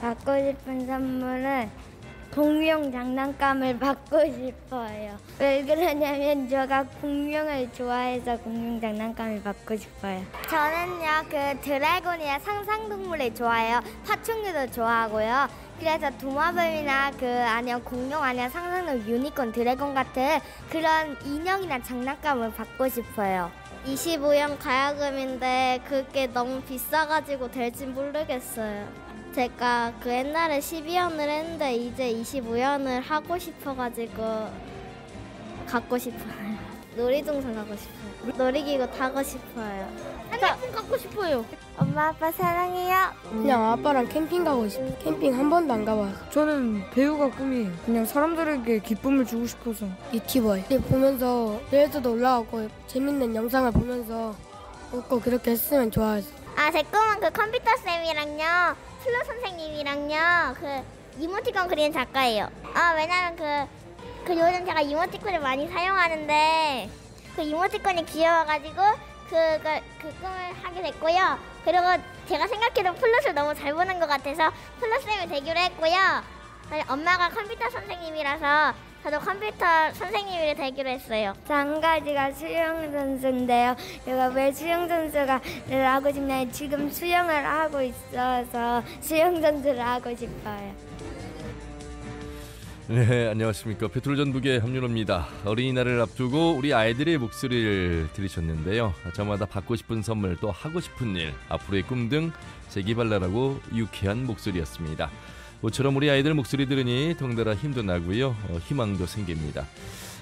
받고 싶은 선물은 공룡 장난감을 받고 싶어요. 왜 그러냐면 제가 공룡을 좋아해서 공룡 장난감을 받고 싶어요. 저는요, 그 드래곤이나 상상동물을 좋아해요. 파충류도 좋아하고요. 그래서 도마뱀이나 아니면 공룡 아니면 상상동 유니콘 드래곤 같은 그런 인형이나 장난감을 받고 싶어요. 25연 가야금인데 그게 너무 비싸가지고 될지 모르겠어요. 제가 옛날에 12연을 했는데 이제 25연을 하고 싶어가지고 갖고 싶어요. 놀이동산 가고 싶어요. 놀이기구 타고 싶어요. 핸드폰 갖고 싶어요. 엄마 아빠 사랑해요. 그냥 아빠랑 캠핑 가고 싶어요. 캠핑 한 번도 안 가봐서. 저는 배우가 꿈이에요. 그냥 사람들에게 기쁨을 주고 싶어서. 유튜버에 보면서 레이더도 올라가고 재밌는 영상을 보면서 웃고 그렇게 했으면 좋아해서. 제 꿈은 컴퓨터 쌤이랑요, 플로 선생님이랑요, 이모티콘 그리는 작가예요. 왜냐면 요즘 제가 이모티콘을 많이 사용하는데 이모티콘이 귀여워가지고 꿈을 하게 됐고요. 그리고 제가 생각해도 플롯을 너무 잘 보는 것 같아서 플롯 쌤을 되기로 했고요. 엄마가 컴퓨터 선생님이라서 저도 컴퓨터 선생님이 되기로 했어요. 한 가지가 수영 선수인데요. 제가 왜 수영 선수가 하고 싶냐면 지금 수영을 하고 있어서 수영 선수를 하고 싶어요. 네, 안녕하십니까. 페트롤 전북의 함윤호입니다. 어린이날을 앞두고 우리 아이들의 목소리를 들으셨는데요. 저마다 받고 싶은 선물 또 하고 싶은 일, 앞으로의 꿈 등 재기발랄하고 유쾌한 목소리였습니다. 모처럼 우리 아이들 목소리 들으니 덩달아 힘도 나고요. 희망도 생깁니다.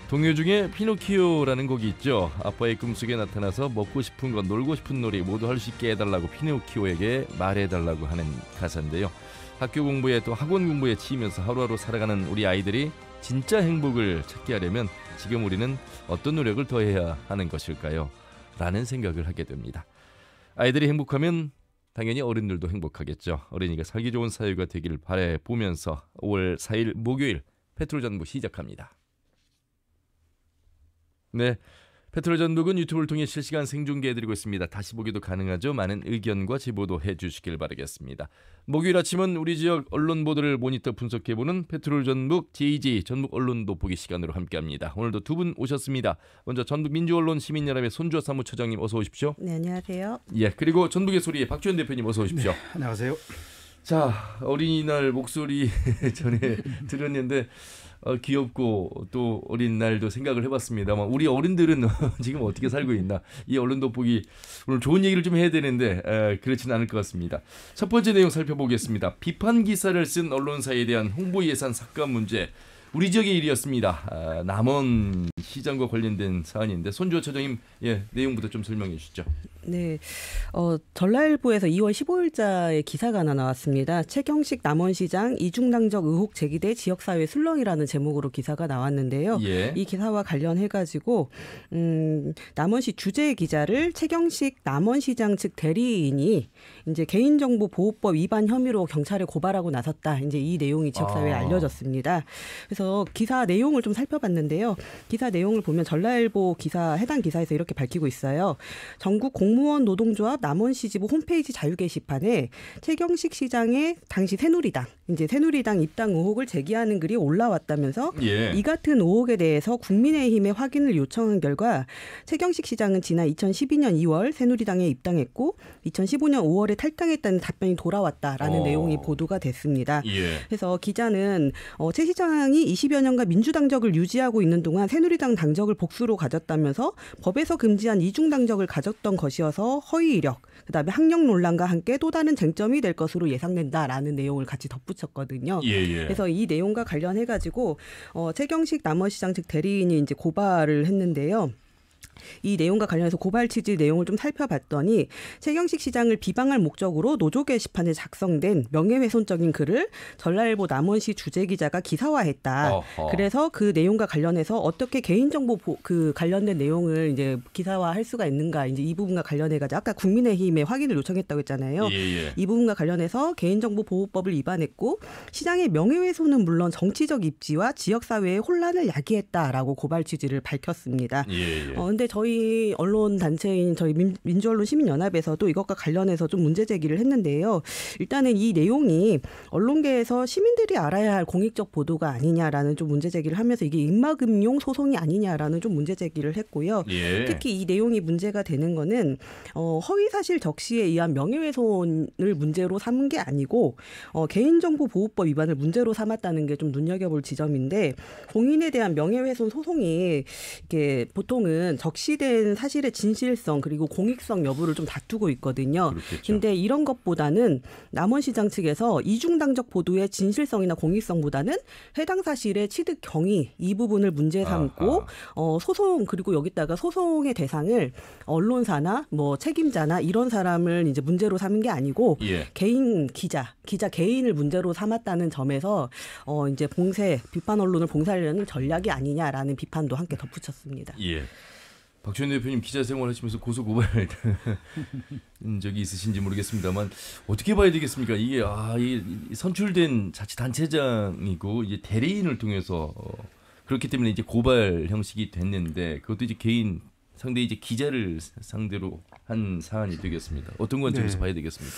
동요 중에 피노키오라는 곡이 있죠. 아빠의 꿈속에 나타나서 먹고 싶은 것, 놀고 싶은 놀이 모두 할 수 있게 해달라고 피노키오에게 말해달라고 하는 가사인데요. 학교 공부에 또 학원 공부에 치이면서 하루하루 살아가는 우리 아이들이 진짜 행복을 찾게 하려면 지금 우리는 어떤 노력을 더 해야 하는 것일까요? 라는 생각을 하게 됩니다. 아이들이 행복하면 당연히 어른들도 행복하겠죠. 어린이가 살기 좋은 사회가 되기를 바라보면서 5월 4일 목요일 페트롤 전북 시작합니다. 네, 페트롤 전북은 유튜브를 통해 실시간 생중계해드리고 있습니다. 다시 보기도 가능하죠. 많은 의견과 제보도 해주시길 바라겠습니다. 목요일 아침은 우리 지역 언론 보도를 모니터 분석해보는 페트롤 전북 JG 전북 언론 돋보기 시간으로 함께합니다. 오늘도 두 분 오셨습니다. 먼저 전북 민주언론 시민연합의 손주호 사무처장님 어서 오십시오. 네, 안녕하세요. 예, 그리고 전북의 소리의 박주현 대표님 어서 오십시오. 네, 안녕하세요. 자, 어린이날 목소리 전에 들었는데 귀엽고 또 어린날도 생각을 해봤습니다만 우리 어른들은 지금 어떻게 살고 있나, 이 언론 돋보기 오늘 좋은 얘기를 좀 해야 되는데 그렇지는 않을 것 같습니다. 첫 번째 내용 살펴보겠습니다. 비판 기사를 쓴 언론사에 대한 홍보 예산 삭감 문제, 우리 지역의 일이었습니다. 남원 시장과 관련된 사안인데 손주호 처장님, 내용부터 좀 설명해 주시죠. 네, 전라일보에서 2월 15일자에 기사가 하나 나왔습니다. 최경식 남원시장 이중당적 의혹 제기대 지역사회 술렁이라는 제목으로 기사가 나왔는데요. 예. 이 기사와 관련해가지고 남원시 주재 기자를 최경식 남원시장 측 대리인이 이제 개인정보보호법 위반 혐의로 경찰에 고발하고 나섰다. 이제 이 내용이 지역사회에 알려졌습니다. 그래서 기사 내용을 좀 살펴봤는데요. 기사 내용을 보면 전라일보 기사 해당 기사에서 이렇게 밝히고 있어요. 전국 공무원 노동조합 남원시지부 홈페이지 자유 게시판에 최경식 시장의 당시 새누리당 입당 의혹을 제기하는 글이 올라왔다면서 이 같은 의혹에 대해서 국민의힘에 확인을 요청한 결과 최경식 시장은 지난 2012년 2월 새누리당에 입당했고 2015년 5월에 탈당했다는 답변이 돌아왔다라는 내용이 보도가 됐습니다. 그래서 기자는 최 시장이 20여 년간 민주당적을 유지하고 있는 동안 새누리당 당적을 복수로 가졌다면서 법에서 금지한 이중당적을 가졌던 것이어서 허위 이력, 그다음에 학력 논란과 함께 또 다른 쟁점이 될 것으로 예상된다라는 내용을 같이 덧붙였거든요. 그래서 이 내용과 관련해가지고 최경식 남원시장 측 대리인이 이제 고발을 했는데요. 이 내용과 관련해서 고발 취지 내용을 좀 살펴봤더니 최경식 시장을 비방할 목적으로 노조 게시판에 작성된 명예훼손적인 글을 전라일보 남원시 주재기자가 기사화했다. 그래서 그 내용과 관련해서 어떻게 개인정보 관련된 내용을 이제 기사화할 수가 있는가, 이제 이 부분과 관련해가지고 아까 국민의힘에 확인을 요청했다고 했잖아요. 이 부분과 관련해서 개인정보보호법을 위반했고 시장의 명예훼손은 물론 정치적 입지와 지역사회의 혼란을 야기했다라고 고발 취지를 밝혔습니다. 근데 근데 저희 언론 단체인 저희 민주언론 시민연합에서도 이것과 관련해서 좀 문제 제기를 했는데요. 일단은 이 내용이 언론계에서 시민들이 알아야 할 공익적 보도가 아니냐라는 좀 문제 제기를 하면서 이게 입막음용 소송이 아니냐라는 좀 문제 제기를 했고요. 예. 특히 이 내용이 문제가 되는 거는 허위사실 적시에 의한 명예훼손을 문제로 삼은 게 아니고 개인정보보호법 위반을 문제로 삼았다는 게 좀 눈여겨볼 지점인데 공인에 대한 명예훼손 소송이 이게 보통은 적시된 사실의 진실성 그리고 공익성 여부를 좀 다투고 있거든요. 그렇겠죠. 근데 이런 것보다는 남원시장 측에서 이중당적 보도의 진실성이나 공익성보다는 해당 사실의 취득 경위 이 부분을 문제 삼고 소송 그리고 여기다가 소송의 대상을 언론사나 뭐 책임자나 이런 사람을 이제 문제로 삼은 게 아니고 예. 개인 기자 개인을 문제로 삼았다는 점에서 이제 비판 언론을 봉쇄하려는 전략이 아니냐라는 비판도 함께 덧붙였습니다. 예. 박주현 대표님 기자 생활하시면서 고소 고발 적이 있으신지 모르겠습니다만 어떻게 봐야 되겠습니까? 이게 이 선출된 자치단체장이고 이제 대리인을 통해서 그렇기 때문에 이제 고발 형식이 됐는데 그것도 이제 개인 상대 이제 기자를 상대로 한 사안이 되겠습니다. 어떤 관점에서 봐야 되겠습니까?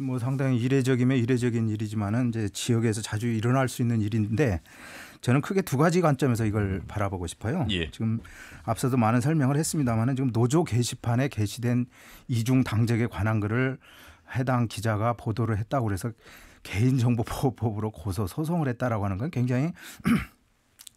뭐 상당히 이례적이면 이례적인 일이지만은 이제 지역에서 자주 일어날 수 있는 일인데 저는 크게 두 가지 관점에서 이걸 바라보고 싶어요. 예. 지금 앞서도 많은 설명을 했습니다만은 지금 노조 게시판에 게시된 이중 당적에 관한 글을 해당 기자가 보도를 했다고 그래서 개인정보보호법으로 고소 소송을 했다라고 하는 건 굉장히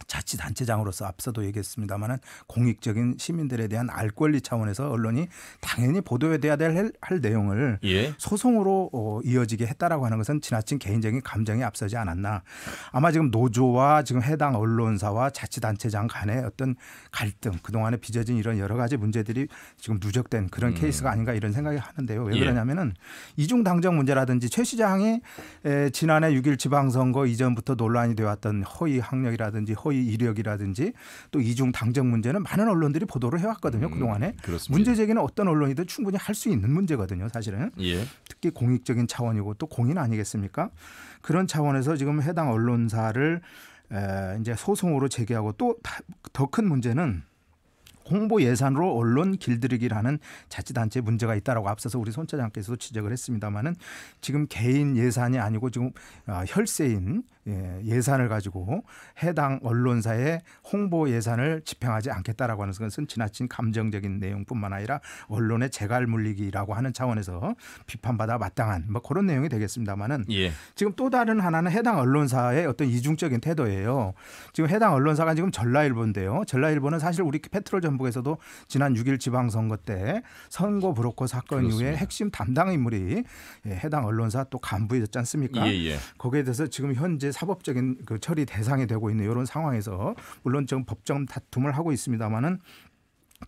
자치단체장으로서 앞서도 얘기했습니다마는 공익적인 시민들에 대한 알 권리 차원에서 언론이 당연히 보도해야 할 내용을 예. 소송으로 이어지게 했다라고 하는 것은 지나친 개인적인 감정이 앞서지 않았나. 아마 지금 노조와 지금 해당 언론사와 자치단체장 간의 어떤 갈등 그동안에 빚어진 이런 여러 가지 문제들이 지금 누적된 그런 케이스가 아닌가 이런 생각이 하는데요. 왜 그러냐면은 이중당적 문제라든지 최 시장이 지난해 6.1 지방선거 이전부터 논란이 되었던 허위 학력이라든지 허위 이력이라든지 또 이중 당적 문제는 많은 언론들이 보도를 해왔거든요. 그동안에. 그렇습니다. 문제 제기는 어떤 언론이든 충분히 할 수 있는 문제거든요. 사실은. 예. 특히 공익적인 차원이고 또 공인 아니겠습니까? 그런 차원에서 지금 해당 언론사를 이제 소송으로 제기하고 또 더 큰 문제는 홍보 예산으로 언론 길들이기라는 자치단체 문제가 있다라고 앞서서 우리 손 차장께서도 지적을 했습니다마는 지금 개인 예산이 아니고 지금 혈세인 예산을 가지고 해당 언론사의 홍보 예산을 집행하지 않겠다라고 하는 것은 지나친 감정적인 내용뿐만 아니라 언론의 재갈 물리기라고 하는 차원에서 비판받아 마땅한 뭐 그런 내용이 되겠습니다마는 예. 지금 또 다른 하나는 해당 언론사의 어떤 이중적인 태도예요. 지금 해당 언론사가 지금 전라일보인데요. 전라일보는 사실 우리 페트롤 전북에서도 지난 6.1 지방선거 때 선거 브로커 사건 그렇습니다. 이후에 핵심 담당 인물이 해당 언론사 또 간부였지 않습니까? 예. 거기에 대해서 지금 현재 사법적인 그 처리 대상이 되고 있는 이런 상황에서 물론 지금 법정 다툼을 하고 있습니다마는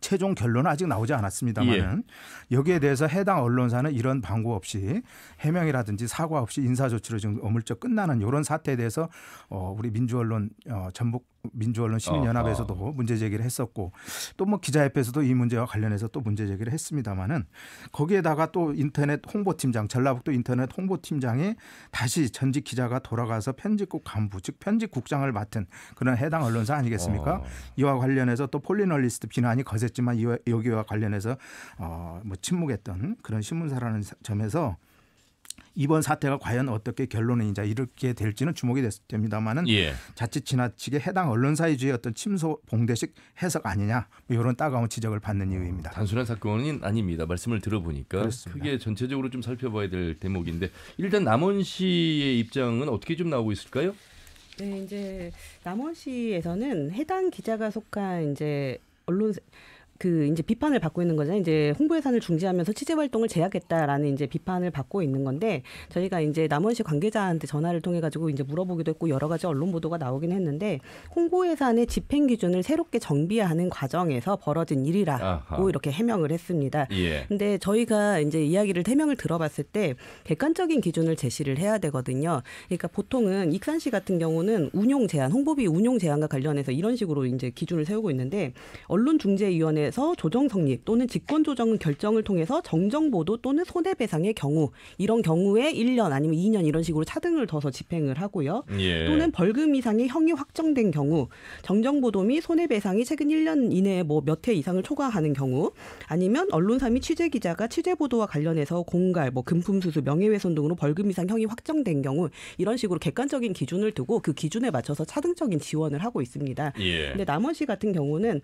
최종 결론은 아직 나오지 않았습니다만은 여기에 대해서 해당 언론사는 이런 방구 없이 해명이라든지 사과 없이 인사 조치로 지금 어물쩍 끝나는 이런 사태에 대해서 우리 민주언론 전북 민주언론 시민연합에서도 문제 제기를 했었고 또 뭐 기자협회에서도 이 문제와 관련해서 또 문제 제기를 했습니다마는 거기에다가 또 인터넷 홍보팀장 전라북도 인터넷 홍보팀장이 다시 전직 기자가 돌아가서 편집국 간부 즉 편집국장을 맡은 그런 해당 언론사 아니겠습니까? 이와 관련해서 또 폴리널리스트 비난이 거셌지만 여기와 관련해서 뭐 침묵했던 그런 신문사라는 점에서 이번 사태가 과연 어떻게 결론이 이제 이렇게 될지는 주목이 됩니다만은 자칫 지나치게 해당 언론사의 주의 어떤 침소 봉대식 해석 아니냐 뭐 이런 따가운 지적을 받는 이유입니다. 단순한 사건은 아닙니다. 말씀을 들어보니까 그렇습니다. 크게 전체적으로 좀 살펴봐야 될 대목인데 일단 남원시의 입장은 어떻게 좀 나오고 있을까요? 네, 이제 남원시에서는 해당 기자가 속한 이제 언론 이제 비판을 받고 있는 거잖아요. 이제 홍보 예산을 중지하면서 취재 활동을 제약했다라는 이제 비판을 받고 있는 건데 저희가 이제 남원시 관계자한테 전화를 통해 가지고 이제 물어보기도 했고 여러 가지 언론 보도가 나오긴 했는데 홍보 예산의 집행 기준을 새롭게 정비하는 과정에서 벌어진 일이라고 이렇게 해명을 했습니다. 근데 저희가 이제 이야기를 해명을 들어봤을 때 객관적인 기준을 제시를 해야 되거든요. 그러니까 보통은 익산시 같은 경우는 운용 제한, 홍보비 운용 제한과 관련해서 이런 식으로 이제 기준을 세우고 있는데 언론중재위원회 관련해서 조정 성립 또는 직권 조정 결정을 통해서 정정 보도 또는 손해배상의 경우 이런 경우에 1년 아니면 2년 이런 식으로 차등을 둬서 집행을 하고요. 예. 또는 벌금 이상의 형이 확정된 경우 정정 보도 및 손해배상이 최근 1년 이내에 뭐 몇 회 이상을 초과하는 경우 아니면 언론사 및 취재 기자가 취재 보도와 관련해서 공갈, 뭐 금품 수수, 명예훼손 등으로 벌금 이상 형이 확정된 경우 이런 식으로 객관적인 기준을 두고 그 기준에 맞춰서 차등적인 지원을 하고 있습니다. 예. 근데 남원시 같은 경우는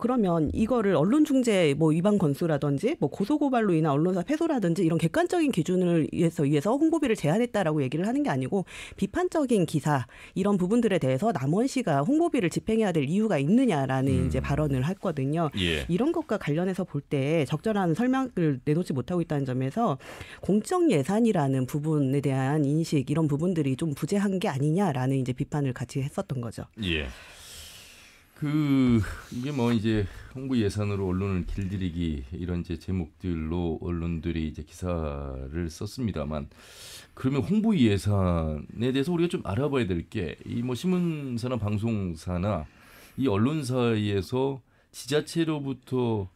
그러면 이거를 언론중재 뭐 위반 건수라든지 뭐 고소고발로 인한 언론사 패소라든지 이런 객관적인 기준을 위해서 홍보비를 제한했다라고 얘기를 하는 게 아니고 비판적인 기사 이런 부분들에 대해서 남원시가 홍보비를 집행해야 될 이유가 있느냐라는 이제 발언을 했거든요. 예. 이런 것과 관련해서 볼 때 적절한 설명을 내놓지 못하고 있다는 점에서 공적 예산이라는 부분에 대한 인식 이런 부분들이 좀 부재한 게 아니냐라는 이제 비판을 같이 했었던 거죠. 예. 이게 뭐 이제 홍보 예산으로 언론을 길들이기 이런 이제 제목들로 언론들이 이제 기사를 썼습니다만 그러면 홍보 예산에 대해서 우리가 좀 알아봐야 될 게 이 뭐 신문사나 방송사나 이 언론사에서 지자체로부터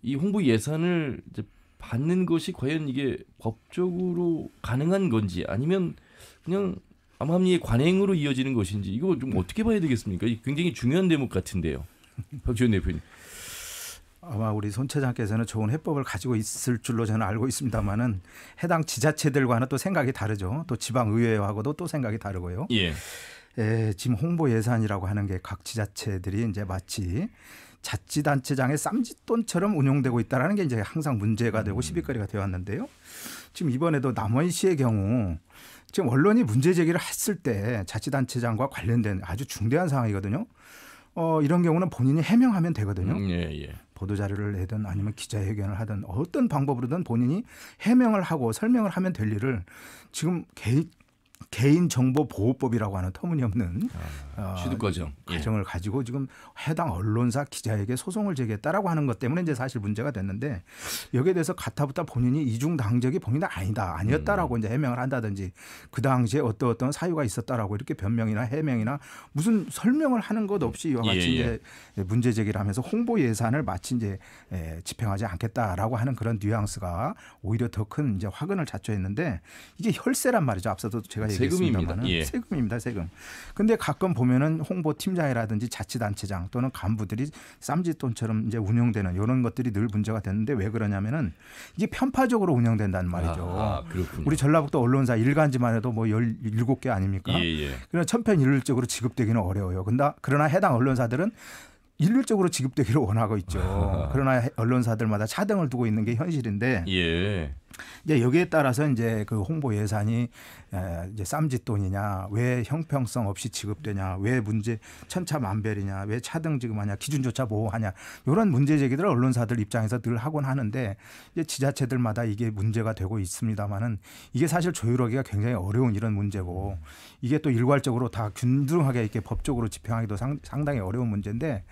이 홍보 예산을 이제 받는 것이 과연 이게 법적으로 가능한 건지 아니면 그냥 암암리의 관행으로 이어지는 것인지 이거 좀 어떻게 봐야 되겠습니까? 굉장히 중요한 대목 같은데요. 박지원 대표님. 아마 우리 손 차장께서는 좋은 해법을 가지고 있을 줄로 저는 알고 있습니다만은 해당 지자체들과는 또 생각이 다르죠. 또 지방의회하고도 또 생각이 다르고요. 예. 지금 홍보 예산이라고 하는 게 각 지자체들이 이제 마치 자치단체장의 쌈짓돈처럼 운용되고 있다는 게 이제 항상 문제가 되고 시비거리가 되어 왔는데요. 지금 이번에도 남원시의 경우 지금 언론이 문제 제기를 했을 때 자치단체장과 관련된 아주 중대한 상황이거든요. 이런 경우는 본인이 해명하면 되거든요. 예. 보도자료를 내든 아니면 기자회견을 하든 어떤 방법으로든 본인이 해명을 하고 설명을 하면 될 일을 지금 개인정보보호법이라고 하는 터무니없는 취득 과정을 가지고 지금 해당 언론사 기자에게 소송을 제기했다라고 하는 것 때문에 이제 사실 문제가 됐는데 여기에 대해서 가타부타 본인이 이중 당적이 본인은 아니었다라고 이제 해명을 한다든지 그 당시에 어떤 사유가 있었다라고 이렇게 변명이나 해명이나 무슨 설명을 하는 것 없이 이와 같이 이제 문제 제기를 하면서 홍보 예산을 마치 이제 집행하지 않겠다라고 하는 그런 뉘앙스가 오히려 더 큰 이제 화근을 자초했는데 이게 혈세란 말이죠. 앞서도 제가 세금입니다. 세금입니다. 세금. 근데 가끔 보면은 홍보팀장이라든지 자치단체장 또는 간부들이 쌈짓돈처럼 이제 운영되는 이런 것들이 늘 문제가 됐는데 왜 그러냐면은 이게 편파적으로 운영된다는 말이죠. 그렇군요. 우리 전라북도 언론사 일간지만 해도 뭐 17개 아닙니까? 그러나 천편일률적으로 지급되기는 어려워요. 그러나 해당 언론사들은 일률적으로 지급되기를 원하고 있죠. 그러나 언론사들마다 차등을 두고 있는 게 현실인데 이제 여기에 따라서 이제 그 홍보 예산이 이제 쌈짓돈이냐, 왜 형평성 없이 지급되냐, 왜 문제 천차만별이냐, 왜 차등 지급하냐, 기준조차 모호하냐 이런 문제 제기들을 언론사들 입장에서 늘 하곤 하는데 이제 지자체들마다 이게 문제가 되고 있습니다만은 이게 사실 조율하기가 굉장히 어려운 이런 문제고 이게 또 일괄적으로 다 균등하게 이렇게 법적으로 집행하기도 상당히 어려운 문제인데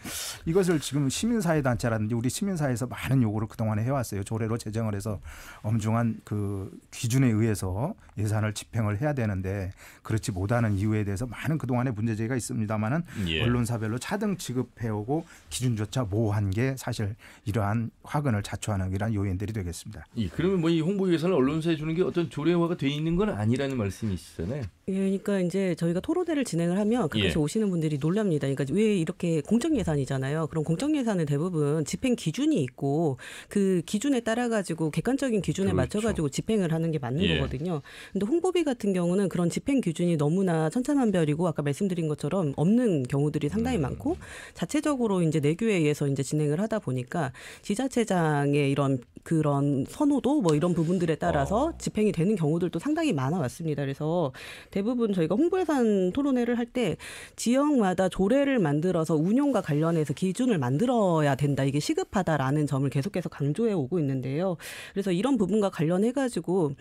이것을 지금 시민사회단체라든지 우리 시민사회에서 많은 요구를 그동안에 해왔어요. 조례로 제정을 해서 엄중한 그 기준에 의해서 예산을 집행을 해야 되는데 그렇지 못하는 이유에 대해서 많은 그동안의 문제제기가 있습니다만은 언론사별로 차등 지급해오고 기준조차 모호한 게 사실 이러한 화근을 자초하는 이러한 요인들이 되겠습니다. 그러면 뭐 이 홍보 예산을 언론사에 주는 게 어떤 조례화가 돼 있는 건 아니라는 말씀이시잖아요. 그러니까 이제 저희가 토론회를 진행을 하면 가끔씩 오시는 분들이 놀랍니다. 그러니까 왜 이렇게 공적 예산이잖아요. 그럼 공적 예산은 대부분 집행 기준이 있고 그 기준에 따라 가지고 객관적인 기준에 맞춰 가지고 집행을 하는 게 맞는 거거든요. 근데 홍보비 같은 경우는 그런 집행 기준이 너무나 천차만별이고 아까 말씀드린 것처럼 없는 경우들이 상당히 많고 자체적으로 이제 내규에 의해서 이제 진행을 하다 보니까 지자체장의 이런 그런 선호도 뭐 이런 부분들에 따라서 집행이 되는 경우들도 상당히 많아 왔습니다. 그래서 대부분 저희가 홍보예산 토론회를 할 때 지역마다 조례를 만들어서 운용과 관련해서 기준을 만들어야 된다. 이게 시급하다라는 점을 계속해서 강조해 오고 있는데요. 그래서 이런 부분과 관련해가지고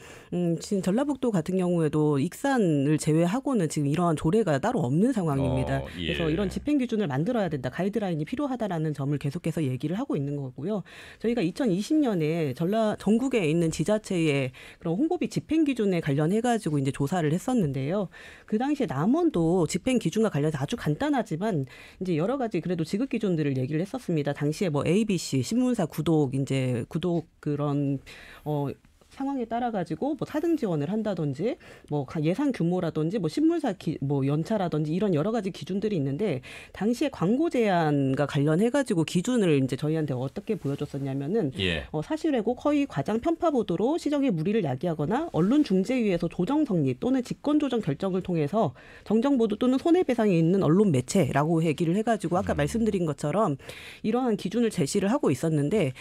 지금 전라북도 같은 경우에도 익산을 제외하고는 지금 이러한 조례가 따로 없는 상황입니다. 그래서 이런 집행 기준을 만들어야 된다. 가이드라인이 필요하다라는 점을 계속해서 얘기를 하고 있는 거고요. 저희가 2020년에 이번에 전국에 있는 지자체의 그런 홍보비 집행 기준에 관련해가지고 이제 조사를 했었는데요. 그 당시에 남원도 집행 기준과 관련해서 아주 간단하지만 이제 여러 가지 그래도 지급 기준들을 얘기를 했었습니다. 당시에 뭐 ABC 신문사 구독 그런 상황에 따라 가지고 뭐 4등 지원을 한다든지 뭐 예산 규모라든지 뭐 신문사 뭐 연차라든지 이런 여러 가지 기준들이 있는데 당시에 광고 제한과 관련해 가지고 기준을 이제 저희한테 어떻게 보여줬었냐면은 사실 왜곡, 허위, 과장, 편파 보도로 시정의 무리를 야기하거나 언론 중재위에서 조정 성립 또는 직권 조정 결정을 통해서 정정 보도 또는 손해배상이 있는 언론 매체라고 얘기를 해가지고 아까 말씀드린 것처럼 이러한 기준을 제시를 하고 있었는데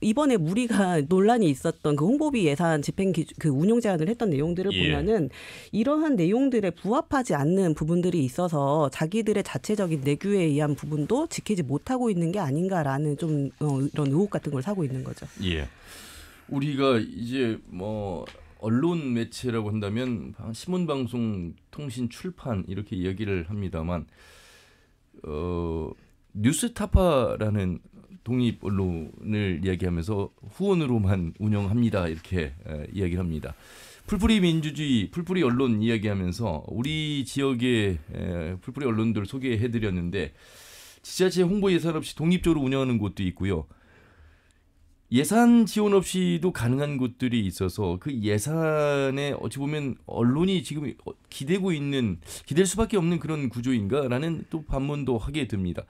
이번에 무리가 논란이 있었던 그 홍보비 예산 집행 그 운용 제한을 했던 내용들을 보면은 이러한 내용들에 부합하지 않는 부분들이 있어서 자기들의 자체적인 내규에 의한 부분도 지키지 못하고 있는 게 아닌가라는 좀 이런 의혹 같은 걸 사고 있는 거죠. 예. 우리가 이제 뭐 언론 매체라고 한다면 신문, 방송, 통신, 출판 이렇게 이야기를 합니다만 뉴스타파라는 독립 언론을 이야기하면서 후원으로만 운영합니다 이렇게 이야기를 합니다. 풀뿌리 민주주의, 풀뿌리 언론 이야기하면서 우리 지역의 풀뿌리 언론들 소개해드렸는데 지자체 홍보 예산 없이 독립적으로 운영하는 곳도 있고요. 예산 지원 없이도 가능한 곳들이 있어서 그 예산에 어찌 보면 언론이 지금 기댈 수밖에 없는 그런 구조인가라는 또 반문도 하게 됩니다.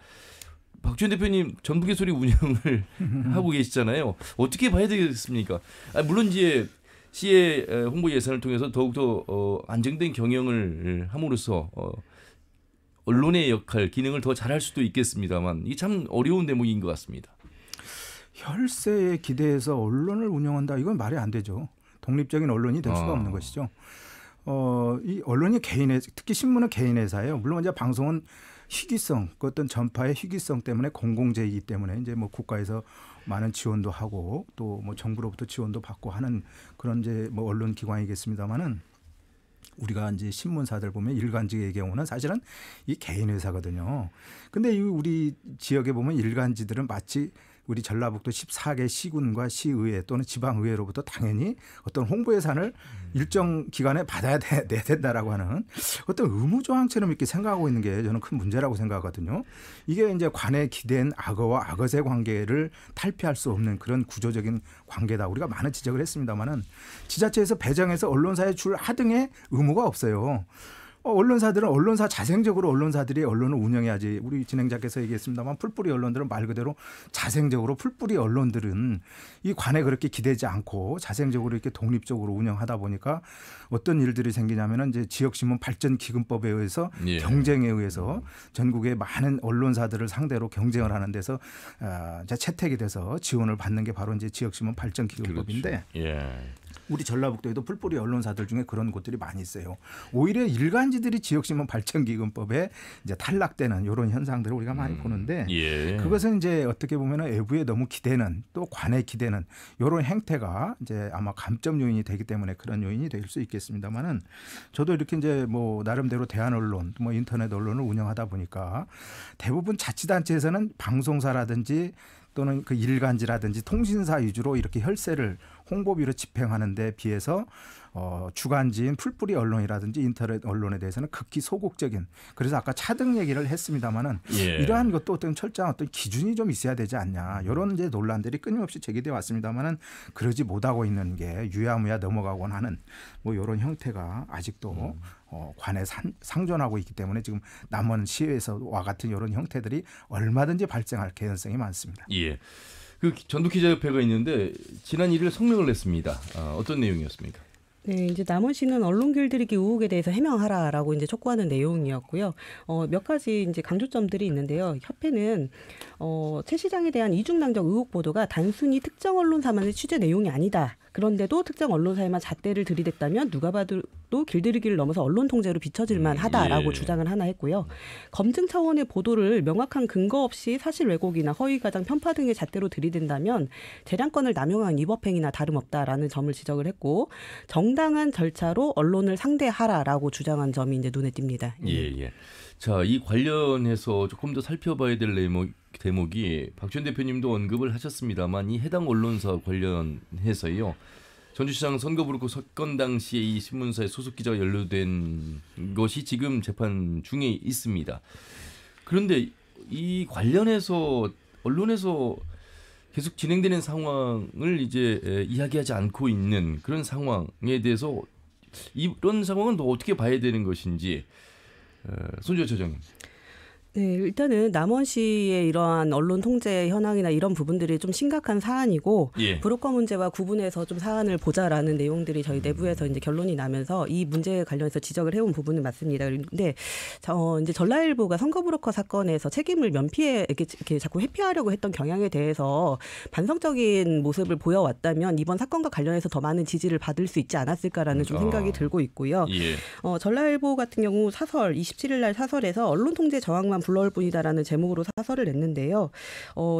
박주현 대표님 전북의 소리 운영을 하고 계시잖아요. 어떻게 봐야 되겠습니까? 물론 이제 시의 홍보 예산을 통해서 더욱더 안정된 경영을 함으로써 언론의 역할, 기능을 더 잘할 수도 있겠습니다만 이게 참 어려운 대목인 것 같습니다. 혈세에 기대해서 언론을 운영한다 이건 말이 안 되죠. 독립적인 언론이 될 수가 없는 것이죠. 이 언론이 특히 신문은 개인 회사예요. 물론 이제 방송은 희귀성, 그 어떤 전파의 희귀성 때문에 공공재이기 때문에 이제 뭐 국가에서 많은 지원도 하고 또 뭐 정부로부터 지원도 받고 하는 그런 이제 뭐 언론 기관이겠습니다만은 우리가 이제 신문사들 보면 일간지의 경우는 사실은 이 개인 회사거든요. 근데 이 우리 지역에 보면 일간지들은 마치 우리 전라북도 14개 시군과 시의회 또는 지방의회로부터 당연히 어떤 홍보 예산을 일정 기간에 받아야 내야 된다라고 하는 어떤 의무조항처럼 이렇게 생각하고 있는 게 저는 큰 문제라고 생각하거든요. 이게 이제 관에 기댄 악어와 악어새 관계를 탈피할 수 없는 그런 구조적인 관계다. 우리가 많은 지적을 했습니다마는 지자체에서 배정해서 언론사에 줄 하등의 의무가 없어요. 언론사들은 언론사 자생적으로 언론사들이 언론을 운영해야지. 우리 진행자께서 얘기했습니다만 풀뿌리 언론들은 말 그대로 자생적으로 풀뿌리 언론들은 이 관에 그렇게 기대지 않고 자생적으로 이렇게 독립적으로 운영하다 보니까 어떤 일들이 생기냐면은 이제 지역신문 발전기금법에 의해서 경쟁에 의해서 전국의 많은 언론사들을 상대로 경쟁을 하는 데서 채택이 돼서 지원을 받는 게 바로 이제 지역신문 발전기금법인데. 그렇죠. 우리 전라북도에도 풀뿌리 언론사들 중에 그런 곳들이 많이 있어요. 오히려 일간지들이 지역신문 발전기금법에 이제 탈락되는 이런 현상들을 우리가 많이 보는데 그것은 이제 어떻게 보면 외부에 너무 기대는 또 관에 기대는 이런 행태가 이제 아마 감점 요인이 되기 때문에 그런 요인이 될 수 있겠습니다만은 저도 이렇게 이제 뭐 나름대로 대한 언론, 뭐 인터넷 언론을 운영하다 보니까 대부분 자치단체에서는 방송사라든지 또는 그 일간지라든지 통신사 위주로 이렇게 혈세를 홍보비로 집행하는 데 비해서 주간지인 풀뿌리 언론이라든지 인터넷 언론에 대해서는 극히 소극적인, 그래서 아까 차등 얘기를 했습니다마는 이러한 것도 어떤 철저한 어떤 기준이 좀 있어야 되지 않냐, 이런 이제 논란들이 끊임없이 제기돼 왔습니다마는 그러지 못하고 있는 게 유야무야 넘어가곤 하는 뭐 이런 형태가 아직도 관에 상존하고 있기 때문에 지금 남원시에서와 같은 이런 형태들이 얼마든지 발생할 개연성이 많습니다. 예. 그 전북기자협회가 있는데 지난 1일 성명을 냈습니다. 어떤 내용이었습니까? 네, 이제 남원시는 언론 길들이기 의혹에 대해서 해명하라라고 이제 촉구하는 내용이었고요. 몇 가지 이제 강조점들이 있는데요. 협회는 최 시장에 대한 이중당적 의혹 보도가 단순히 특정 언론사만의 취재 내용이 아니다. 그런데도 특정 언론사에만 잣대를 들이댔다면 누가 봐도 길들이기를 넘어서 언론 통제로 비춰질 만하다라고 주장을 하나 했고요. 검증 차원의 보도를 명확한 근거 없이 사실 왜곡이나 허위 가장 편파 등의 잣대로 들이댄다면 재량권을 남용한 위법행위나 다름없다라는 점을 지적을 했고, 정당한 절차로 언론을 상대하라라고 주장한 점이 이제 눈에 띕니다. 예. 자, 이 관련해서 조금 더 살펴봐야 될 대목이 박지원 대표님도 언급을 하셨습니다만 이 해당 언론사 관련해서요. 전주시장 선거불허 사건 당시에 이 신문사의 소속 기자가 연루된 것이 지금 재판 중에 있습니다. 그런데 이 관련해서 언론에서 계속 진행되는 상황을 이제 이야기하지 않고 있는 그런 상황에 대해서 이런 상황은 또 어떻게 봐야 되는 것인지 손주호 처장님. 네, 일단은 남원시의 이러한 언론 통제 현황이나 이런 부분들이 좀 심각한 사안이고 예. 브로커 문제와 구분해서 좀 사안을 보자라는 내용들이 저희 내부에서 이제 결론이 나면서 이 문제에 관련해서 지적을 해온 부분은 맞습니다. 그런데 이제 전라일보가 선거 브로커 사건에서 책임을 이렇게 자꾸 회피하려고 했던 경향에 대해서 반성적인 모습을 보여왔다면 이번 사건과 관련해서 더 많은 지지를 받을 수 있지 않았을까라는 좀 생각이 들고 있고요. 예. 전라일보 같은 경우 사설 27일 날 사설에서 언론 통제 저항만 불러올 뿐이다라는 제목으로 사설을 냈는데요.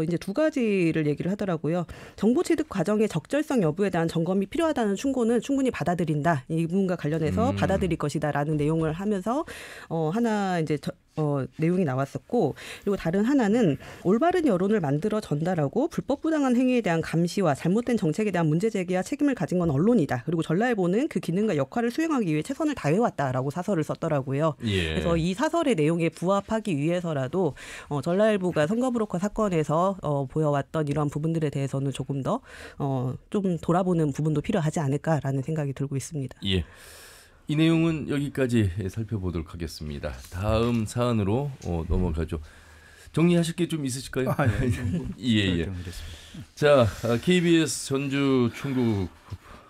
이제 두 가지를 얘기를 하더라고요. 정보 취득 과정의 적절성 여부에 대한 점검이 필요하다는 충고는 충분히 받아들인다. 이 부분과 관련해서 받아들일 것이다라는 내용을 하면서 하나 이제 내용이 나왔었고, 그리고 다른 하나는 올바른 여론을 만들어 전달하고 불법 부당한 행위에 대한 감시와 잘못된 정책에 대한 문제 제기와 책임을 가진 건 언론이다. 그리고 전라일보는 그 기능과 역할을 수행하기 위해 최선을 다해왔다라고 사설을 썼더라고요. 예. 그래서 이 사설의 내용에 부합하기 위해서라도 전라일보가 선거브로커 사건에서 보여왔던 이러한 부분들에 대해서는 조금 더 좀 돌아보는 부분도 필요하지 않을까라는 생각이 들고 있습니다. 예. 이 내용은 여기까지 살펴보도록 하겠습니다. 다음 사안으로 넘어가죠. 정리하실 게 좀 있으실까요? 예. 자, KBS 전주 충북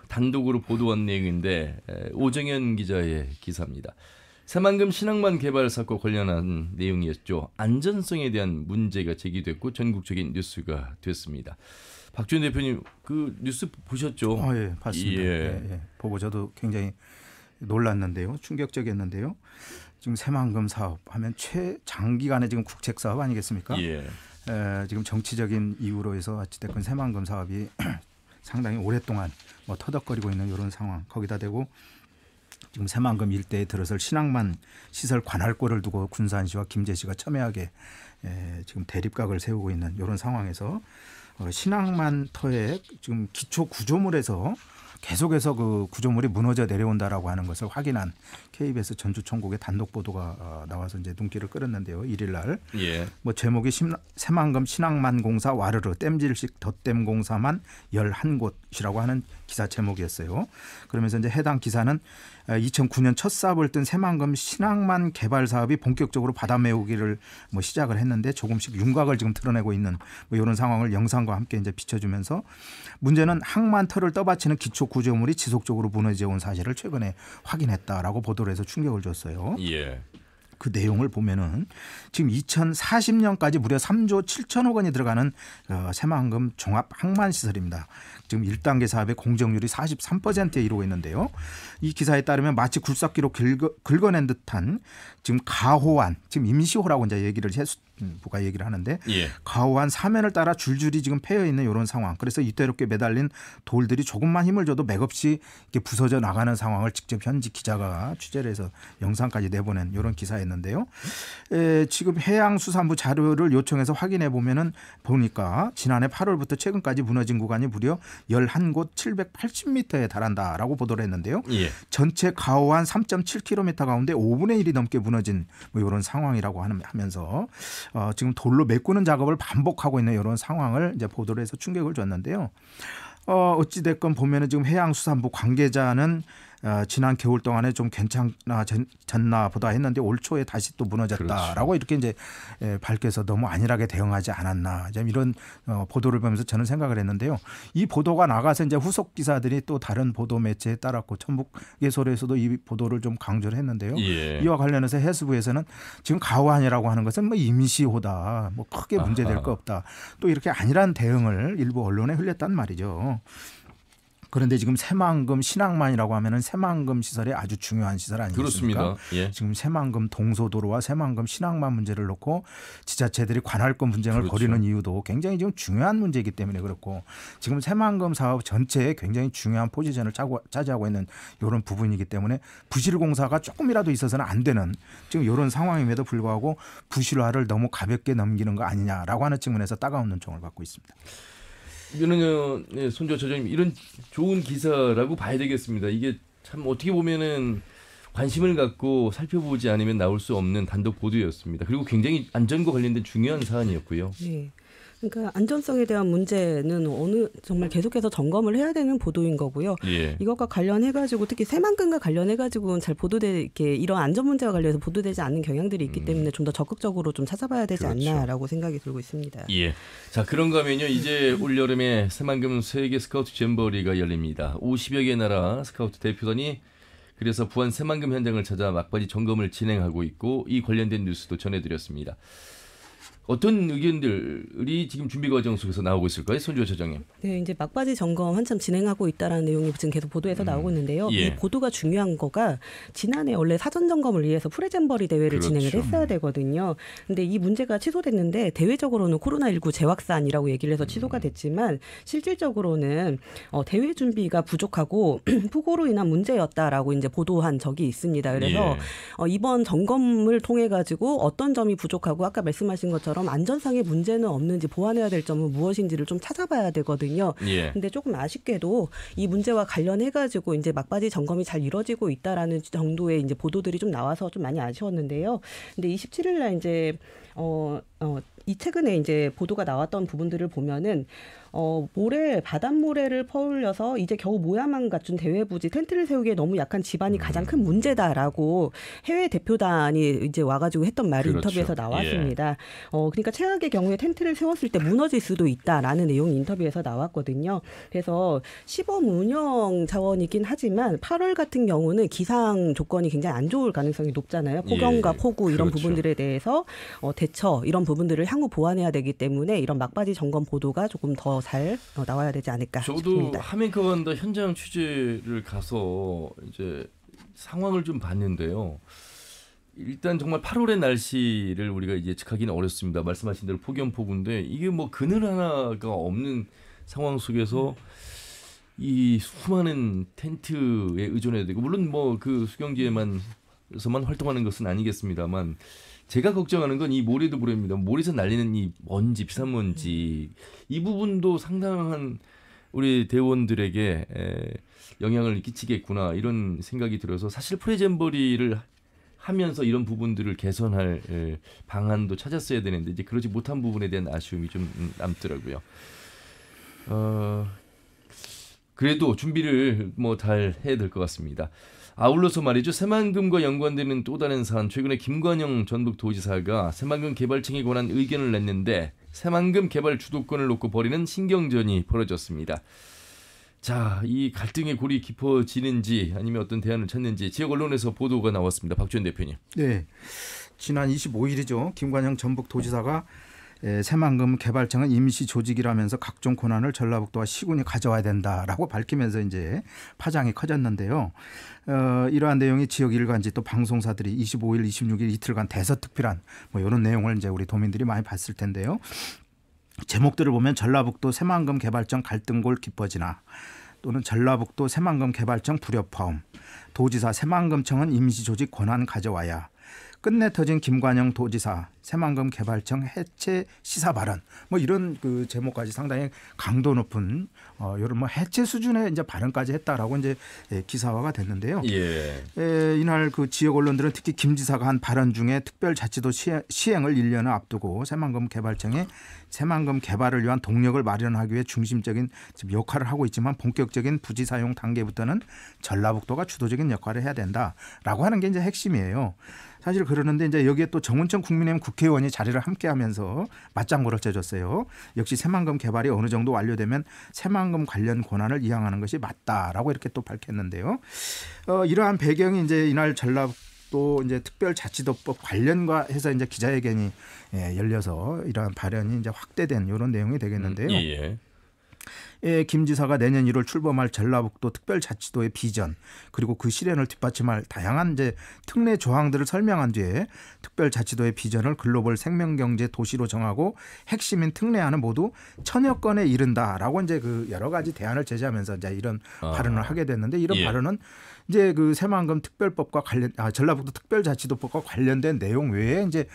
단독으로 보도한 내용인데 오정현 기자의 기사입니다. 새만금 신항만 개발 사건 관련한 내용이었죠. 안전성에 대한 문제가 제기됐고 전국적인 뉴스가 됐습니다. 박지원 대표님 그 뉴스 보셨죠? 예, 봤습니다. 예. 보고 저도 굉장히 놀랐는데요. 충격적이었는데요. 지금 새만금 사업 하면 최장기간의 지금 국책 사업 아니겠습니까? 예. 지금 정치적인 이유로 해서 어찌됐건 새만금 사업이 상당히 오랫동안 터덕거리고 있는 이런 상황. 거기다 대고 지금 새만금 일대에 들어설 신항만 시설 관할권을 두고 군산시와 김제시가 첨예하게 지금 대립각을 세우고 있는 이런 상황에서 신항만 터에 지금 기초 구조물에서 계속해서 그 구조물이 무너져 내려온다라고 하는 것을 확인한 KBS 전주 천국의 단독 보도가 나와서 이제 눈길을 끌었는데요. 1일 날. 예. 제목이 새만금 신항만 공사 와르르 땜질식 덧댐 공사만 11곳이라고 하는 기사 제목이었어요. 그러면서 이제 해당 기사는 2009년 첫 사업을 뜬 새만금 신항만 개발 사업이 본격적으로 받아 메우기를 시작을 했는데 조금씩 윤곽을 지금 드러내고 있는 이런 상황을 영상과 함께 이제 비춰주면서 문제는 항만터를 떠받치는 기초 구조물이 지속적으로 무너져 온 사실을 최근에 확인했다라고 보도를 해서 충격을 줬어요. 예. 그 내용을 보면은 지금 2040년까지 무려 3조 7천억 원이 들어가는 새만금 종합 항만 시설입니다. 지금 1단계 사업의 공정률이 43%에 이르고 있는데요. 이 기사에 따르면 마치 굴삭기로 긁어낸 듯한 지금 가호안, 지금 임시호라고 이제 얘기를 해수부가 얘기를 하는데 예. 가호안 사면을 따라 줄줄이 지금 패여 있는 이런 상황. 그래서 이때롭게 매달린 돌들이 조금만 힘을 줘도 맥없이 이렇게 부서져 나가는 상황을 직접 현지 기자가 취재를 해서 영상까지 내보낸 이런 기사였는데요. 지금 해양수산부 자료를 요청해서 확인해 보니까 지난해 8월부터 최근까지 무너진 구간이 무려 11곳 780m에 달한다라고 보도를 했는데요. 예. 전체 가호안 3.7km 가운데 5분의 1이 넘게 무너진 이런 상황이라고 하면서 지금 돌로 메꾸는 작업을 반복하고 있는 이런 상황을 이제 보도를 해서 충격을 줬는데요. 어찌됐건 보면은 지금 해양수산부 관계자는 지난 겨울 동안에 좀 괜찮아졌나 보다 했는데 올 초에 다시 또 무너졌다라고 그렇죠. 이렇게 이제 밝혀서 너무 안일하게 대응하지 않았나 이런 보도를 보면서 저는 생각을 했는데요. 이 보도가 나가서 이제 후속 기사들이 또 다른 보도 매체에 따랐고 천북예솔에서도 이 보도를 좀 강조를 했는데요. 예. 이와 관련해서 해수부에서는 지금 가호안이라고 하는 것은 임시호다, 크게 문제될 거 없다. 또 이렇게 안일한 대응을 일부 언론에 흘렸단 말이죠. 그런데 지금 새만금 신항만이라고 하면은 새만금 시설이 아주 중요한 시설 아니겠습니까? 그렇습니다. 예. 지금 새만금 동소도로와 새만금 신항만 문제를 놓고 지자체들이 관할권 분쟁을 그렇죠. 벌이는 이유도 굉장히 지금 중요한 문제이기 때문에 그렇고 지금 새만금 사업 전체에 굉장히 중요한 포지션을 차지하고 있는 이런 부분이기 때문에 부실공사가 조금이라도 있어서는 안 되는 지금 이런 상황임에도 불구하고 부실화를 너무 가볍게 넘기는 거 아니냐라고 하는 측면에서 따가운 눈총을 받고 있습니다. 이거는 손주호 처장님 이런 좋은 기사라고 봐야 되겠습니다. 이게 참 어떻게 보면은 관심을 갖고 살펴보지 않으면 나올 수 없는 단독 보도였습니다. 그리고 굉장히 안전과 관련된 중요한 사안이었고요. 네. 그러니까 안전성에 대한 문제는 정말 계속해서 점검을 해야 되는 보도인 거고요. 예. 이것과 관련해가지고 특히 새만금과 관련해가지고는 잘 이렇게 이런 안전 문제와 관련해서 보도되지 않는 경향들이 있기 때문에 좀 더 적극적으로 좀 찾아봐야 되지 그렇죠. 않나라고 생각이 들고 있습니다. 예. 자, 그런가 하면요. 이제 올 여름에 새만금 세계 스카우트 잼버리가 열립니다. 50여 개 나라 스카우트 대표단이 그래서 부안 새만금 현장을 찾아 막바지 점검을 진행하고 있고 이 관련된 뉴스도 전해드렸습니다. 어떤 의견들이 지금 준비 과정 속에서 나오고 있을까요? 손주호 처장님. 네, 이제 막바지 점검 한참 진행하고 있다라는 내용이 지금 계속 보도에서 나오고 있는데요. 예. 이 보도가 중요한 거가 지난해 원래 사전 점검을 위해서 프레잼버리 대회를 그렇죠. 진행을 했어야 되거든요. 근데 이 문제가 취소됐는데 대외적으로는 코로나19 재확산이라고 얘기를 해서 취소가 됐지만 실질적으로는 대회 준비가 부족하고 폭우로 인한 문제였다라고 이제 보도한 적이 있습니다. 그래서 이번 점검을 통해 가지고 어떤 점이 부족하고 아까 말씀하신 것처럼 안전상의 문제는 없는지 보완해야 될 점은 무엇인지를 좀 찾아봐야 되거든요. 예. 근데 조금 아쉽게도 이 문제와 관련해 가지고 이제 막바지 점검이 잘 이루어지고 있다라는 정도의 이제 보도들이 좀 나와서 좀 많이 아쉬웠는데요. 근데 27일 날 이제 이 최근에 이제 보도가 나왔던 부분들을 보면은 바닷모래를 퍼올려서 이제 겨우 모양만 갖춘 대회 부지 텐트를 세우기에 너무 약한 집안이 가장 큰 문제다라고 해외 대표단이 이제 와가지고 했던 말이 그렇죠. 인터뷰에서 나왔습니다. 그러니까 최악의 경우에 텐트를 세웠을 때 무너질 수도 있다라는 내용이 인터뷰에서 나왔거든요. 그래서 시범 운영 차원이긴 하지만 8월 같은 경우는 기상 조건이 굉장히 안 좋을 가능성이 높잖아요. 폭염과 폭우 이런 그렇죠. 부분들에 대해서 대처 이런 부분들을 향후 보완해야 되기 때문에 이런 막바지 점검 보도가 조금 더 잘 나와야 되지 않을까 저도 싶습니다. 하멘카완다 현장 취재를 가서 이제 상황을 좀 봤는데요. 일단 정말 8월의 날씨를 우리가 이제 예측하기는 어렵습니다. 말씀하신 대로 폭염폭우인데 이게 뭐 그늘 하나가 없는 상황 속에서 이 수많은 텐트에 의존해야 되고 물론 뭐 그 수경지에만서만 활동하는 것은 아니겠습니다만 제가 걱정하는 건 이 모래도 모래입니다. 모래에서 날리는 이 먼지, 비산먼지 이 부분도 상당한 우리 대원들에게 영향을 끼치겠구나 이런 생각이 들어서 사실 프레잼버리를 하면서 이런 부분들을 개선할 방안도 찾았어야 되는데 이제 그러지 못한 부분에 대한 아쉬움이 좀 남더라고요. 그래도 준비를 뭐 잘 해야 될 것 같습니다. 아울러서 말이죠. 새만금과 연관되는 또 다른 사안. 최근에 김관영 전북도지사가 새만금 개발청에 관한 의견을 냈는데 새만금 개발 주도권을 놓고 벌이는 신경전이 벌어졌습니다. 자, 이 갈등의 골이 깊어지는지 아니면 어떤 대안을 찾는지 지역 언론에서 보도가 나왔습니다. 박주현 대표님. 네, 지난 25일이죠. 김관영 전북도지사가 새만금 개발청은 임시 조직이라면서 각종 권한을 전라북도와 시군이 가져와야 된다라고 밝히면서 이제 파장이 커졌는데요. 이러한 내용이 지역 일간지 또 방송사들이 25일, 26일 이틀간 대서특필한 뭐 이런 내용을 이제 우리 도민들이 많이 봤을 텐데요. 제목들을 보면 전라북도 새만금 개발청 갈등골 깊어지나 또는 전라북도 새만금 개발청 불협화음, 도지사 새만금청은 임시 조직 권한 가져와야, 끝내 터진 김관영 도지사 새만금 개발청 해체 시사 발언 뭐 이런 그 제목까지 상당히 강도 높은 이런 뭐 해체 수준의 이제 발언까지 했다라고 이제 기사화가 됐는데요. 이날 그 지역 언론들은 특히 김 지사가 한 발언 중에 특별자치도 시행을 1년을 앞두고 새만금 개발청에 새만금 개발을 위한 동력을 마련하기 위해 중심적인 역할을 하고 있지만 본격적인 부지 사용 단계부터는 전라북도가 주도적인 역할을 해야 된다라고 하는 게 이제 핵심이에요. 사실 그러는데 이제 여기에 또 정운천 국민의힘 국회의원이 자리를 함께하면서 맞장구를 쳐줬어요. 역시 새만금 개발이 어느 정도 완료되면 새만금 관련 권한을 이양하는 것이 맞다라고 이렇게 또 밝혔는데요. 이러한 배경이 이제 이날 전라북도 이제 특별자치도법 관련과 해서 이제 기자회견이 열려서 이러한 발언이 이제 확대된 이런 내용이 되겠는데요. 김 지사가 내년 1월 출범할 전라북도 특별자치도의 비전 그리고 그 실현을 뒷받침할 다양한 이제 특례 조항들을 설명한 뒤에 특별자치도의 비전을 글로벌 생명경제 도시로 정하고 핵심인 특례안은 모두 1000여 건에 이른다라고 이제 그 여러 가지 대안을 제시하면서 이제 이런 발언을 하게 됐는데 이런 발언은 이제 그 새만금 특별법과 전라북도 특별자치도법과 관련된 내용 외에 이제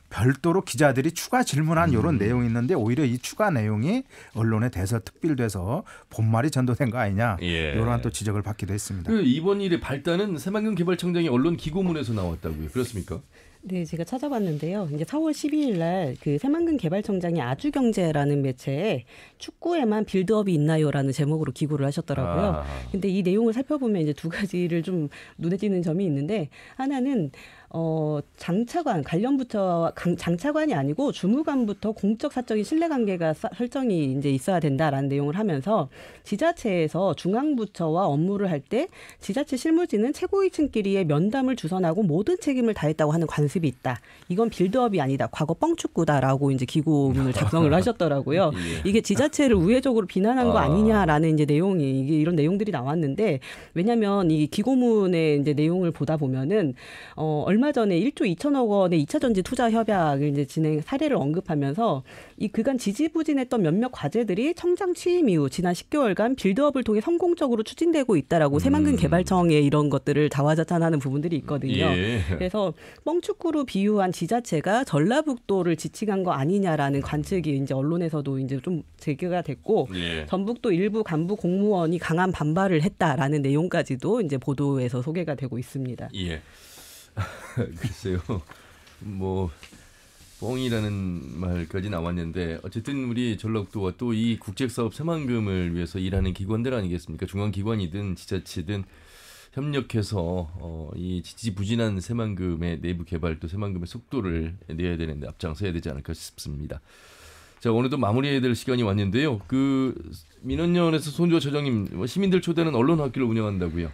별도로 기자들이 추가 질문한 이런 내용이 있는데 오히려 이 추가 내용이 언론에 대서특필돼서 본말이 전도된 거 아니냐 이러한 또 지적을 받기도 했습니다. 그 이번 일의 발단은 새만금 개발청장이 언론 기고문에서 나왔다고요. 그렇습니까? 네, 제가 찾아봤는데요. 이제 4월 12일 날 그 새만금 개발청장이 아주경제라는 매체에 축구에만 빌드업이 있나요라는 제목으로 기고를 하셨더라고요. 근데 이 내용을 살펴보면 이제 두 가지를 좀 눈에 띄는 점이 있는데 하나는 장차관 관련 부처 장차관이 아니고 주무관부터 공적 사적인 신뢰관계가 설정이 이제 있어야 된다라는 내용을 하면서 지자체에서 중앙부처와 업무를 할 때 지자체 실무진은 최고위층끼리의 면담을 주선하고 모든 책임을 다했다고 하는 관습이 있다. 이건 빌드업이 아니다. 과거 뻥축구다라고 이제 기고문을 작성을 하셨더라고요. 이게 지자체를 우회적으로 비난한 거 아니냐라는 이제 내용이 이게 이런 내용들이 나왔는데 왜냐하면 이 기고문의 이제 내용을 보다 보면은 얼마 전에 1조 2천억 원의 2차 전지 투자 협약을 이제 진행 사례를 언급하면서 이 그간 지지부진했던 몇몇 과제들이 청장 취임 이후 지난 10개월간 빌드업을 통해 성공적으로 추진되고 있다라고 새만금 개발청의 이런 것들을 자화자찬하는 부분들이 있거든요. 그래서 뻥축구로 비유한 지자체가 전라북도를 지칭한 거 아니냐라는 관측이 이제 언론에서도 이제 좀 제기가 됐고 전북도 일부 간부 공무원이 강한 반발을 했다라는 내용까지도 이제 보도에서 소개가 되고 있습니다. 예. 글쎄요. 뭐 뻥이라는 말까지 나왔는데 어쨌든 우리 전라북도가 또 이 국제사업 새만금을 위해서 일하는 기관들 아니겠습니까? 중앙기관이든 지자체든 협력해서 이 지지부진한 새만금의 내부 개발 또 새만금의 속도를 내야 되는데 앞장서야 되지 않을까 싶습니다. 자, 오늘도 마무리해야 될 시간이 왔는데요. 그 민원연에서 손주호 처장님 시민들 초대하는 언론학교를 운영한다고요?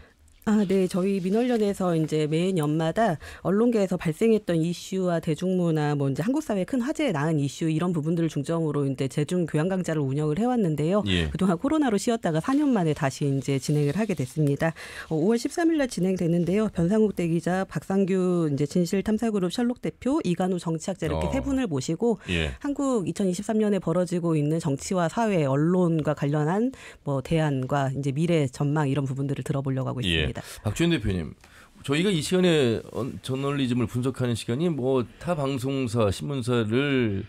네. 저희 민원련에서 이제 매년마다 언론계에서 발생했던 이슈와 대중문화, 뭐 이제 한국 사회의 큰 화제에 낳은 이슈 이런 부분들을 중점으로 이제 재중 교양 강좌를 운영을 해왔는데요. 그동안 코로나로 쉬었다가 4년 만에 다시 이제 진행을 하게 됐습니다. 5월 13일날 진행되는데요. 변상욱 대기자, 박상규 이제 진실탐사그룹 셜록 대표, 이간우 정치학자 이렇게 세 분을 모시고 한국 2023년에 벌어지고 있는 정치와 사회, 언론과 관련한 뭐 대안과 이제 미래 전망 이런 부분들을 들어보려고 하고 있습니다. 박주현 대표님, 저희가 이 시간에 저널리즘을 분석하는 시간이 뭐 타 방송사, 신문사를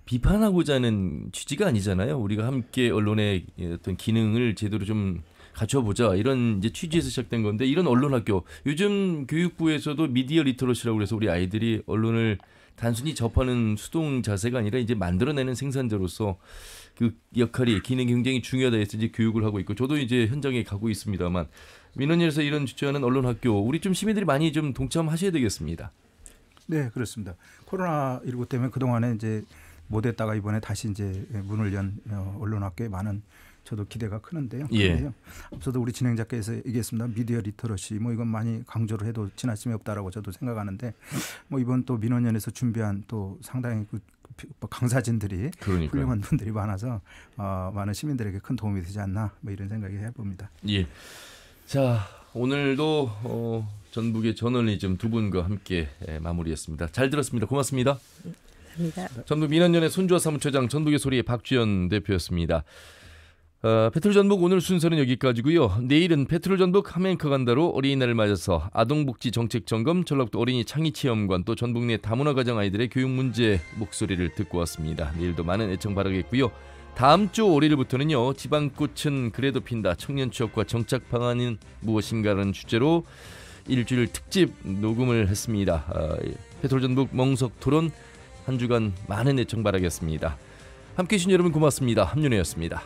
비판하고자 하는 취지가 아니잖아요. 우리가 함께 언론의 어떤 기능을 제대로 좀 갖춰보자 이런 이제 취지에서 시작된 건데 이런 언론학교 요즘 교육부에서도 미디어 리터러시라고 해서 우리 아이들이 언론을 단순히 접하는 수동 자세가 아니라 이제 만들어내는 생산자로서 그 역할이 기능이 굉장히 중요하다 해서 이제 교육을 하고 있고 저도 이제 현장에 가고 있습니다만 민원연에서 이런 주최하는 언론학교 우리 좀 시민들이 많이 좀 동참하셔야 되겠습니다. 네, 그렇습니다. 코로나19 때문에 그동안에 이제 못했다가 이번에 다시 이제 문을 연 언론학교에 많은 저도 기대가 크는데요. 앞서도 우리 진행자께서 얘기했습니다. 미디어 리터러시 뭐 이건 많이 강조를 해도 지나침이 없다라고 저도 생각하는데 뭐 이번 또 민원연에서 준비한 또 상당히 강사진들이 훌륭한 분들이 많아서 많은 시민들에게 큰 도움이 되지 않나 뭐 이런 생각이 해봅니다. 예. 자, 오늘도 전북의 저널리즘 두 분과 함께 마무리했습니다. 잘 들었습니다. 고맙습니다. 감사합니다. 전북 민원연의 손주호 사무처장, 전북의 소리의 박주현 대표였습니다. 페트롤 전북 오늘 순서는 여기까지고요. 내일은 페트롤 전북 한메이커 간다로 어린이날을 맞아서 아동복지 정책 점검, 전라북도 어린이 창의체험관 또 전북 내 다문화 가정 아이들의 교육 문제 목소리를 듣고 왔습니다. 내일도 많은 애청 바라겠고요. 다음 주 월요일부터는요. 지방꽃은 그래도 핀다. 청년 취업과 정착 방안은 무엇인가라는 주제로 일주일 특집 녹음을 했습니다. 페트롤 전북 멍석 토론 한 주간 많은 애청 바라겠습니다. 함께해 주신 여러분 고맙습니다. 함윤혜였습니다.